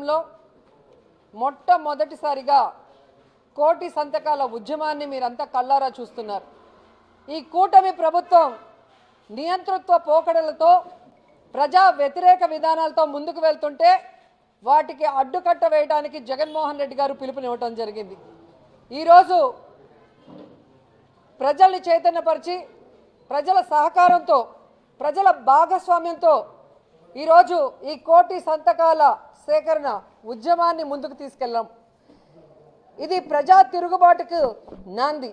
రాష్ట్రంలో మొట్టమొదటిసారిగా కోటి సంతకాల ఉద్యమాన్ని మీరంతా కళ్ళారా చూస్తున్నారు. ఈ కూటమి ప్రభుత్వం నియంతృత్వ పోకడలతో ప్రజా వ్యతిరేక విధానాలతో ముందుకు వెళ్తుంటే వాటికి అడ్డుకట్ట వేయడానికి జగన్మోహన్ రెడ్డి గారు పిలుపునివ్వడం జరిగింది. ఈరోజు ప్రజల్ని చైతన్యపరిచి ప్రజల సహకారంతో ప్రజల భాగస్వామ్యంతో ఈరోజు ఈ కోటి సంతకాల సేకరణ ఉద్యమాన్ని ముందుకు తీసుకెళ్ళాం. ఇది ప్రజా తిరుగుబాటుకు నాంది.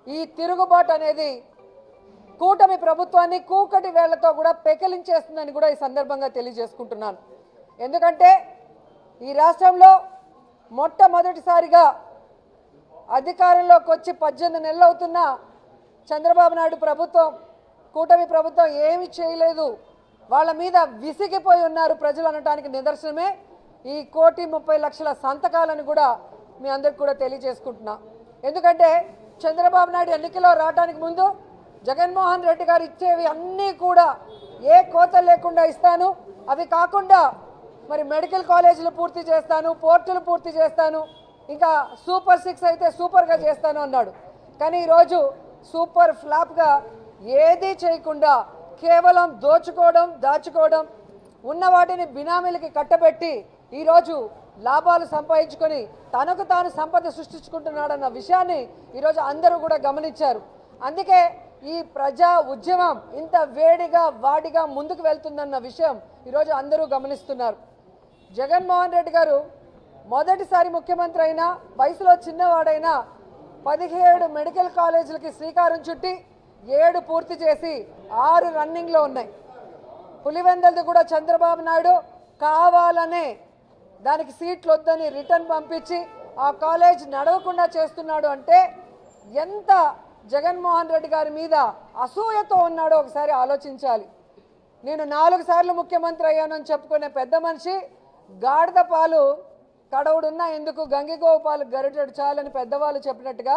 ఈ తిరుగుబాటు అనేది కూటమి ప్రభుత్వాన్ని కూకటి వేళ్లతో కూడా పెకిలించేస్తుందని కూడా ఈ సందర్భంగా తెలియజేసుకుంటున్నాను. ఎందుకంటే ఈ రాష్ట్రంలో మొట్టమొదటిసారిగా అధికారంలోకి వచ్చి 18 నెలలు అవుతున్న చంద్రబాబు నాయుడు ప్రభుత్వం, కూటమి ప్రభుత్వం ఏమీ చేయలేదు, వాళ్ళ మీద విసిగిపోయి ఉన్నారు ప్రజలు అనడానికి నిదర్శనమే ఈ 1,30,00,000 సంతకాలను కూడా మీ అందరికి కూడా తెలియజేసుకుంటున్నా. ఎందుకంటే చంద్రబాబు నాయుడు ఎన్నికల్లో రావడానికి ముందు జగన్మోహన్ రెడ్డి గారు ఇచ్చేవి అన్నీ కూడా ఏ కోత లేకుండా ఇస్తాను, అవి కాకుండా మరి మెడికల్ కాలేజీలు పూర్తి చేస్తాను, పోర్టులు పూర్తి చేస్తాను, ఇంకా సూపర్ 6 అయితే సూపర్గా చేస్తాను అన్నాడు. కానీ ఈరోజు సూపర్ ఫ్లాప్గా ఏదీ చేయకుండా కేవలం దోచుకోవడం, దాచుకోవడం, ఉన్న వాటిని బినామీలకి కట్టబెట్టి ఈరోజు లాభాలు సంపాదించుకొని తనకు తాను సంపద సృష్టించుకుంటున్నాడన్న విషయాన్ని ఈరోజు అందరూ కూడా గమనించారు. అందుకే ఈ ప్రజా ఉద్యమం ఇంత వేడిగా వాడిగా ముందుకు వెళ్తుందన్న విషయం ఈరోజు అందరూ గమనిస్తున్నారు. జగన్మోహన్ రెడ్డి గారు మొదటిసారి ముఖ్యమంత్రి అయినా, వయసులో చిన్నవాడైనా 17 మెడికల్ కాలేజీలకి శ్రీకారం చుట్టి 7 పూర్తి చేసి 6 రన్నింగ్లో ఉన్నాయి. పులివెందలది కూడా చంద్రబాబు నాయుడు కావాలనే దానికి సీట్లు వద్దని రిటర్న్ పంపించి ఆ కాలేజ్ నడవకుండా చేస్తున్నాడు అంటే ఎంత జగన్మోహన్ రెడ్డి గారి మీద అసూయతో ఉన్నాడో ఒకసారి ఆలోచించాలి. నేను 4 సార్లు ముఖ్యమంత్రి అయ్యానని చెప్పుకునే పెద్ద మనిషి గాడిద పాలు కడవుడున్నా ఎందుకు గంగిగోవు పాలు గరిటెడు చాలని పెద్దవాళ్ళు చెప్పినట్టుగా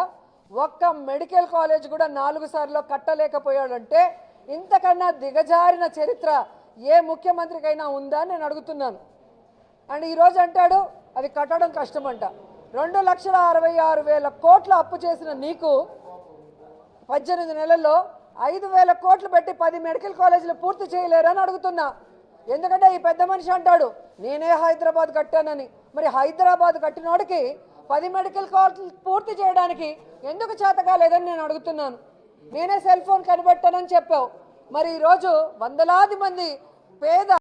ఒక్క మెడికల్ కాలేజ్ కూడా 4 సార్లు కట్టలేకపోయాడంటే ఇంతకన్నా దిగజారిన చరిత్ర ఏ ముఖ్యమంత్రికైనా ఉందా అని నేను అడుగుతున్నాను. అండ్ ఈరోజు అంటాడు అవి కట్టడం కష్టమంట. 2,66,000 కోట్ల అప్పు చేసిన నీకు 18 నెలల్లో 5,000 కోట్లు పెట్టి 10 మెడికల్ కాలేజీలు పూర్తి చేయలేరని అడుగుతున్నా. ఎందుకంటే ఈ పెద్ద మనిషి అంటాడు నేనే హైదరాబాద్ కట్టానని. మరి హైదరాబాద్ కట్టినోడికి 10 మెడికల్ కాలేజీలు పూర్తి చేయడానికి ఎందుకు చేత కాలేదని నేను అడుగుతున్నాను. నేనే సెల్ ఫోన్ కనిపెట్టానని చెప్పావు. మరి ఈరోజు వందలాది మంది పేద